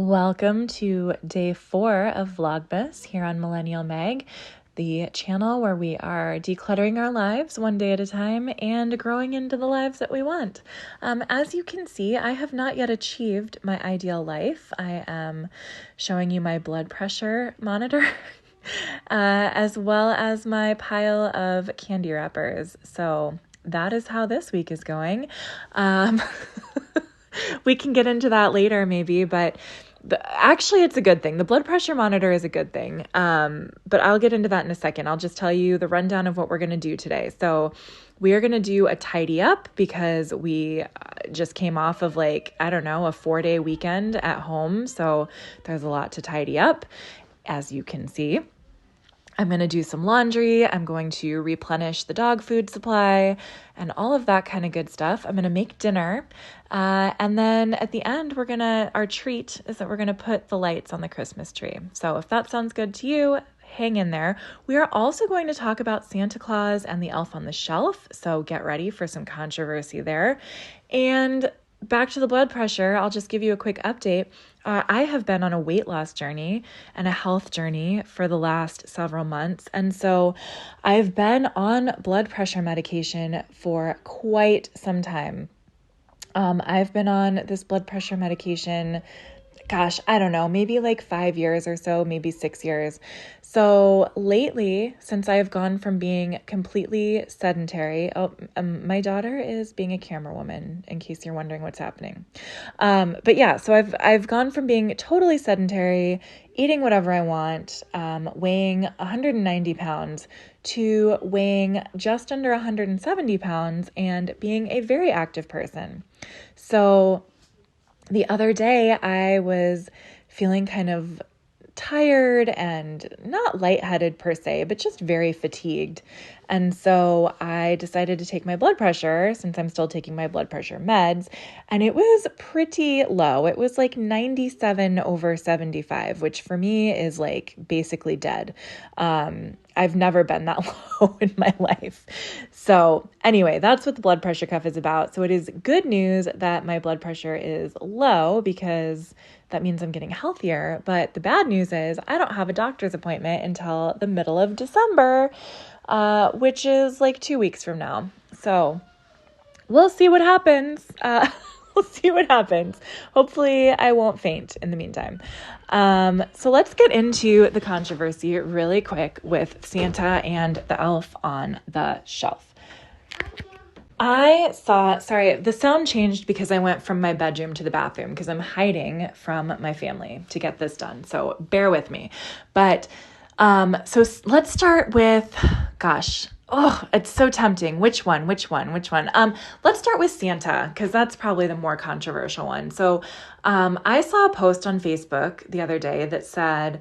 Welcome to day 4 of Vlogmas here on Millennial Mag, the channel where we are decluttering our lives one day at a time and growing into the lives that we want. As you can see, I have not yet achieved my ideal life. I am showing you my blood pressure monitor as well as my pile of candy wrappers. So that is how this week is going. We can get into that later maybe, but actually it's a good thing. The blood pressure monitor is a good thing. But I'll get into that in a second. I'll just tell you the rundown of what we're going to do today. So we are going to do a tidy up because we just came off of a 4-day weekend at home. So there's a lot to tidy up, as you can see. I'm going to do some laundry. I'm going to replenish the dog food supply and all of that kind of good stuff. I'm going to make dinner. And then at the end, our treat is that we're going to put the lights on the Christmas tree. So if that sounds good to you, hang in there. We are also going to talk about Santa Claus and the Elf on the Shelf. So get ready for some controversy there. And back to the blood pressure, I'll just give you a quick update. I have been on a weight loss journey and a health journey for the last several months. And so I've been on blood pressure medication for quite some time. I've been on this blood pressure medication, I don't know, maybe 5 years or so, maybe 6 years. So lately, since I've gone from being completely sedentary, my daughter is being a camera woman, in case you're wondering what's happening. But yeah, so I've gone from being totally sedentary, eating whatever I want, weighing 190 pounds to weighing just under 170 pounds and being a very active person. So the other day I was feeling kind of tired and not lightheaded per se, but just very fatigued. And so I decided to take my blood pressure since I'm still taking my blood pressure meds. And it was pretty low. It was 97/75, which for me is basically dead. I've never been that low in my life. So anyway, that's what the blood pressure cuff is about. So it is good news that my blood pressure is low because that means I'm getting healthier. But the bad news is I don't have a doctor's appointment until the middle of December, which is 2 weeks from now. So we'll see what happens. We'll see what happens. Hopefully I won't faint in the meantime. So let's get into the controversy really quick with Santa and the Elf on the Shelf. The sound changed because I went from my bedroom to the bathroom because I'm hiding from my family to get this done. So bear with me. But, so let's start with, it's so tempting. Which one? Let's start with Santa because that's probably the more controversial one. So, I saw a post on Facebook the other day that said,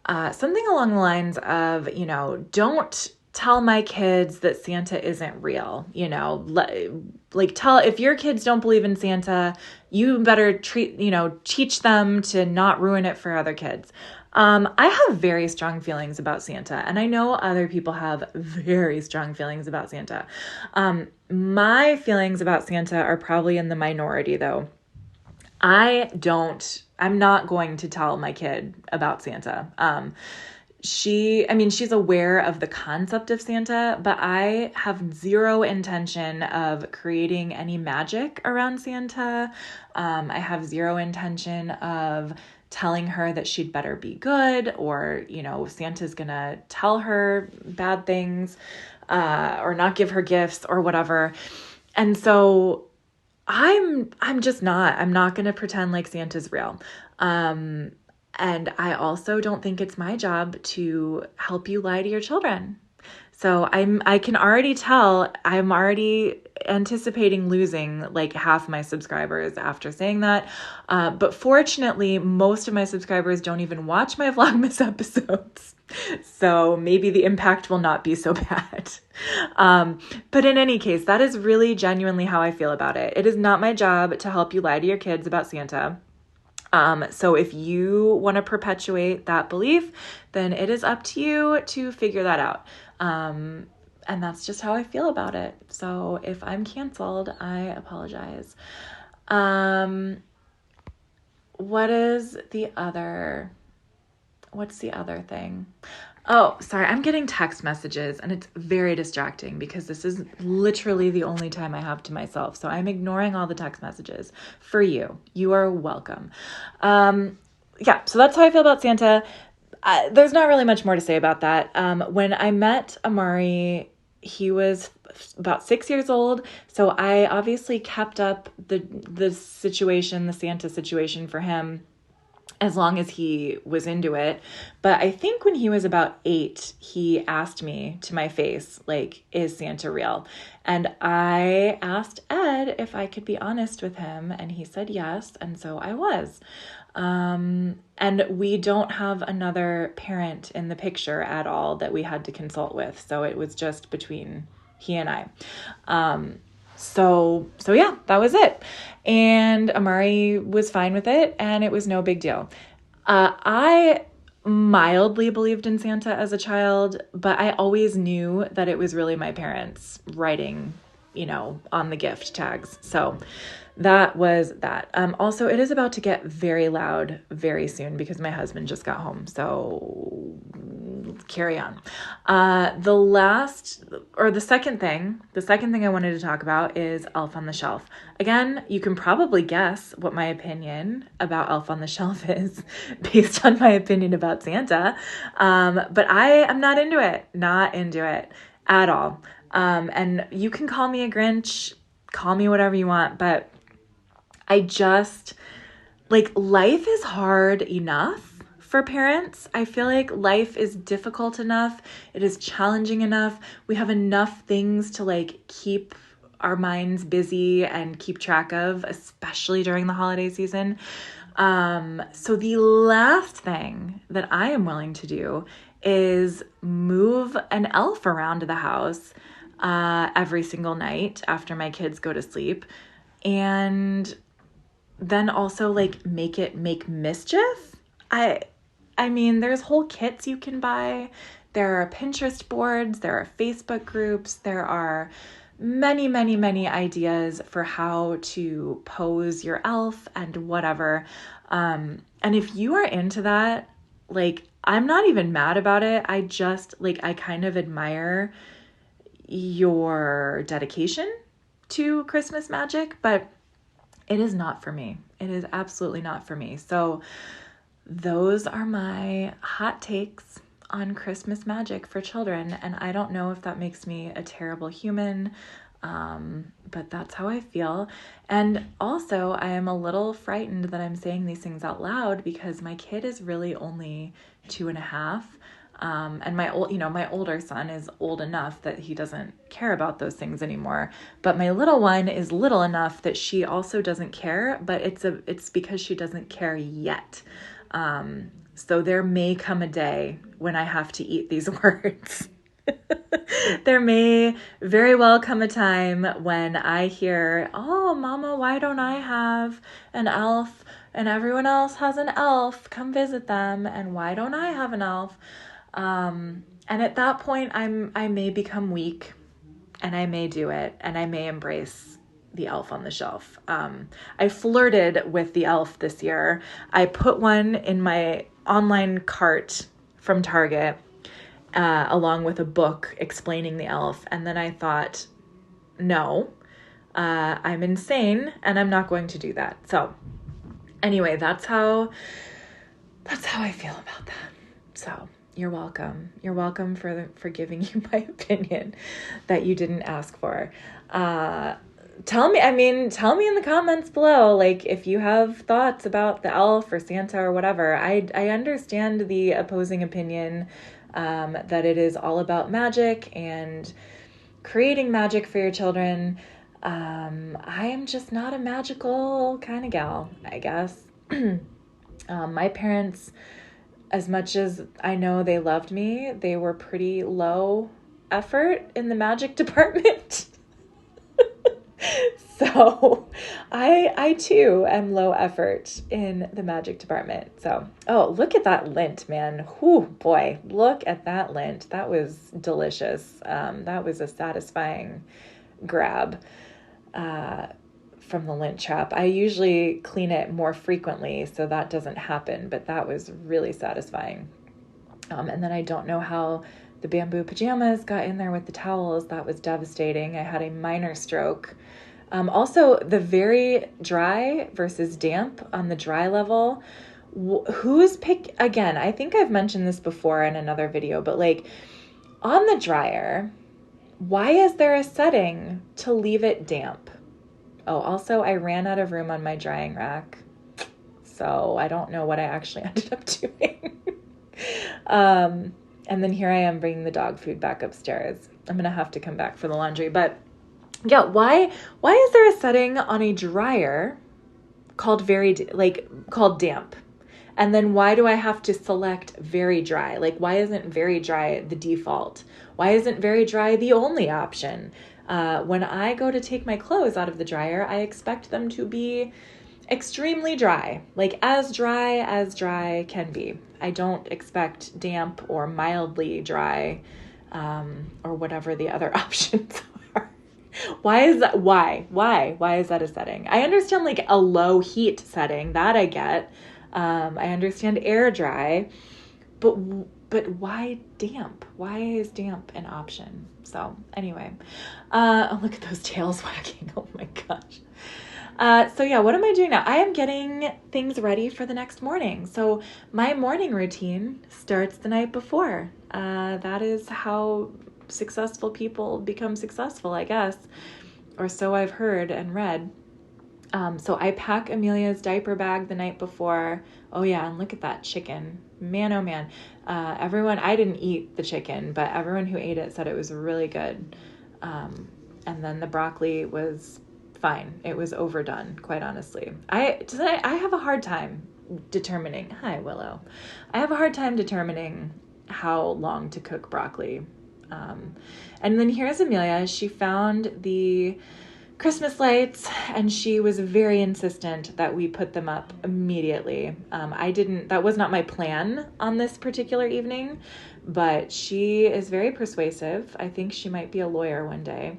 something along the lines of, don't tell my kids that Santa isn't real, if your kids don't believe in Santa, you better teach them to not ruin it for other kids. I have very strong feelings about Santa, and I know other people have very strong feelings about Santa. My feelings about Santa are probably in the minority though. I'm not going to tell my kid about Santa. She's aware of the concept of Santa, but I have zero intention of creating any magic around Santa. I have zero intention of telling her that she'd better be good or, Santa's gonna tell her bad things, or not give her gifts or whatever. And so I'm not going to pretend like Santa's real. And I also don't think it's my job to help you lie to your children. So I can already tell I'm already anticipating losing half my subscribers after saying that. But fortunately, most of my subscribers don't even watch my Vlogmas episodes. So maybe the impact will not be so bad. But in any case, that is really genuinely how I feel about it. It is not my job to help you lie to your kids about Santa. So if you want to perpetuate that belief, then it is up to you to figure that out. And that's just how I feel about it. So if I'm canceled, I apologize. what's the other thing? Oh, sorry. I'm getting text messages and it's very distracting because this is literally the only time I have to myself. So I'm ignoring all the text messages for you. You are welcome. Yeah, so that's how I feel about Santa. There's not really much more to say about that. When I met Amari, he was about 6 years old. So I obviously kept up the Santa situation for him as long as he was into it. But I think when he was about 8, he asked me to my face, like, is Santa real? And I asked Ed if I could be honest with him, and he said yes, and so I was. And we don't have another parent in the picture at all that we had to consult with. So it was just between he and I. So yeah, that was it. And Amari was fine with it and it was no big deal. I mildly believed in Santa as a child, but I always knew that it was really my parents writing, on the gift tags. So that was that. Also, it is about to get very loud very soon because my husband just got home. So carry on. The second thing I wanted to talk about is Elf on the Shelf. Again, you can probably guess what my opinion about Elf on the Shelf is based on my opinion about Santa. But I am not into it at all. And you can call me a Grinch, call me whatever you want, but I just, life is hard enough for parents. I feel like life is difficult enough. It is challenging enough. We have enough things to keep our minds busy and keep track of, especially during the holiday season. So the last thing that I am willing to do is move an elf around the house every single night after my kids go to sleep. And then also make mischief. I mean, there's whole kits you can buy. There are Pinterest boards, there are Facebook groups, there are many, many, many ideas for how to pose your elf and whatever. And if you are into that, I'm not even mad about it. I just I kind of admire your dedication to Christmas magic, but it is not for me. It is absolutely not for me. So those are my hot takes on Christmas magic for children. And I don't know if that makes me a terrible human, but that's how I feel. And also, I am a little frightened that I'm saying these things out loud because my kid is really only 2.5. And my older son is old enough that he doesn't care about those things anymore. But my little one is little enough that she also doesn't care, but it's because she doesn't care yet. So there may come a day when I have to eat these words. There may very well come a time when I hear, oh, Mama, why don't I have an elf? And everyone else has an elf. Come visit them. And why don't I have an elf? And at that point, I may become weak and I may do it and I may embrace the elf on the shelf. I flirted with the elf this year. I put one in my online cart from Target, along with a book explaining the elf. And then I thought, no, I'm insane and I'm not going to do that. So anyway, that's how I feel about that. So you're welcome. You're welcome for giving you my opinion that you didn't ask for. Tell me in the comments below, if you have thoughts about the elf or Santa or whatever. I understand the opposing opinion, that it is all about magic and creating magic for your children. I am just not a magical kind of gal, I guess. My parents, as much as I know they loved me, they were pretty low effort in the magic department. So I too am low effort in the magic department. So, oh, look at that lint, man. Whew, boy, look at that lint. That was delicious. That was a satisfying grab. from the lint trap. I usually clean it more frequently, so that doesn't happen, but that was really satisfying. And then I don't know how the bamboo pajamas got in there with the towels. That was devastating. I had a minor stroke. Also, the very dry versus damp on the dry level. Again, I think I've mentioned this before in another video, but like on the dryer, why is there a setting to leave it damp? Oh, also, I ran out of room on my drying rack, so I don't know what I actually ended up doing. And then here I am bringing the dog food back upstairs. I'm going to have to come back for the laundry. But yeah, why is there a setting on a dryer called called damp? And then why do I have to select very dry? Like, why isn't very dry the default? Why isn't very dry the only option? When I go to take my clothes out of the dryer, I expect them to be extremely dry, like as dry can be. I don't expect damp or mildly dry, or whatever the other options are. Why is that? Why is that a setting? I understand like a low heat setting, that I get. I understand air dry, but why damp? Why is damp an option? So anyway, oh, look at those tails wagging. Oh my gosh. So yeah, what am I doing now? I am getting things ready for the next morning. So my morning routine starts the night before. That is how successful people become successful, I guess, or so I've heard and read. So I pack Amelia's diaper bag the night before. Oh yeah, and look at that chicken. Man, oh man. I didn't eat the chicken, but everyone who ate it said it was really good. And then the broccoli was fine. It was overdone, quite honestly. I have a hard time determining. Hi, Willow. I have a hard time determining how long to cook broccoli. And then here's Amelia. She found the Christmas lights and she was very insistent that we put them up immediately. That was not my plan on this particular evening, but she is very persuasive. I think she might be a lawyer one day.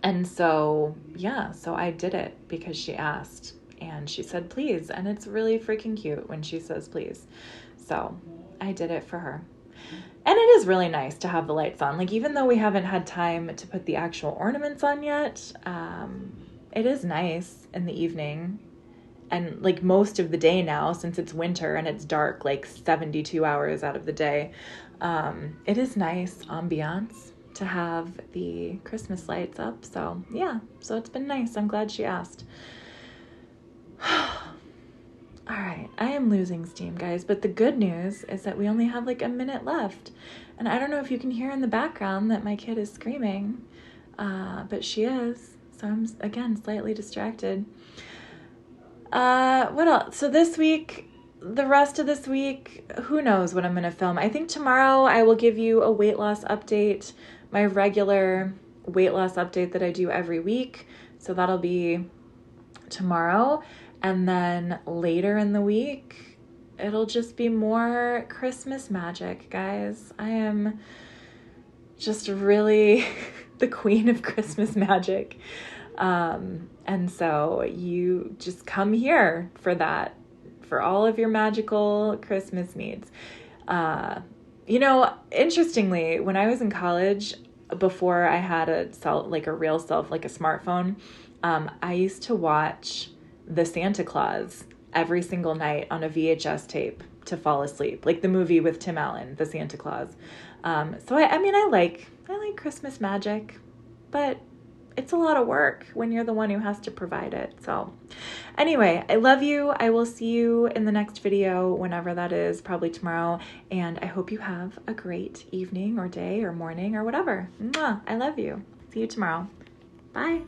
And so, yeah, so I did it because she asked and she said, please. And it's really freaking cute when she says, please. So I did it for her. And it is really nice to have the lights on. Like, even though we haven't had time to put the actual ornaments on yet, it is nice in the evening. And like most of the day now, since it's winter and it's dark, like 72 hours out of the day, it is nice ambiance to have the Christmas lights up. So yeah, so it's been nice. I'm glad she asked. All right, I am losing steam, guys, but the good news is that we only have like a minute left. And I don't know if you can hear in the background that my kid is screaming, but she is. So I'm, again, slightly distracted. What else? So this week, the rest of this week, who knows what I'm going to film. I think tomorrow I will give you a weight loss update, my regular weight loss update that I do every week. So that'll be tomorrow. And then later in the week, it'll just be more Christmas magic, guys. I am just really the queen of Christmas magic. And so you just come here for that, for all of your magical Christmas needs. Interestingly, when I was in college, before I had a real smartphone, I used to watch The Santa Claus every single night on a VHS tape to fall asleep, like the movie with Tim Allen, The Santa Claus. So I like Christmas magic, but it's a lot of work when you're the one who has to provide it. So anyway, I love you. I will see you in the next video, whenever that is, probably tomorrow. And I hope you have a great evening or day or morning or whatever. Mwah! I love you. See you tomorrow. Bye.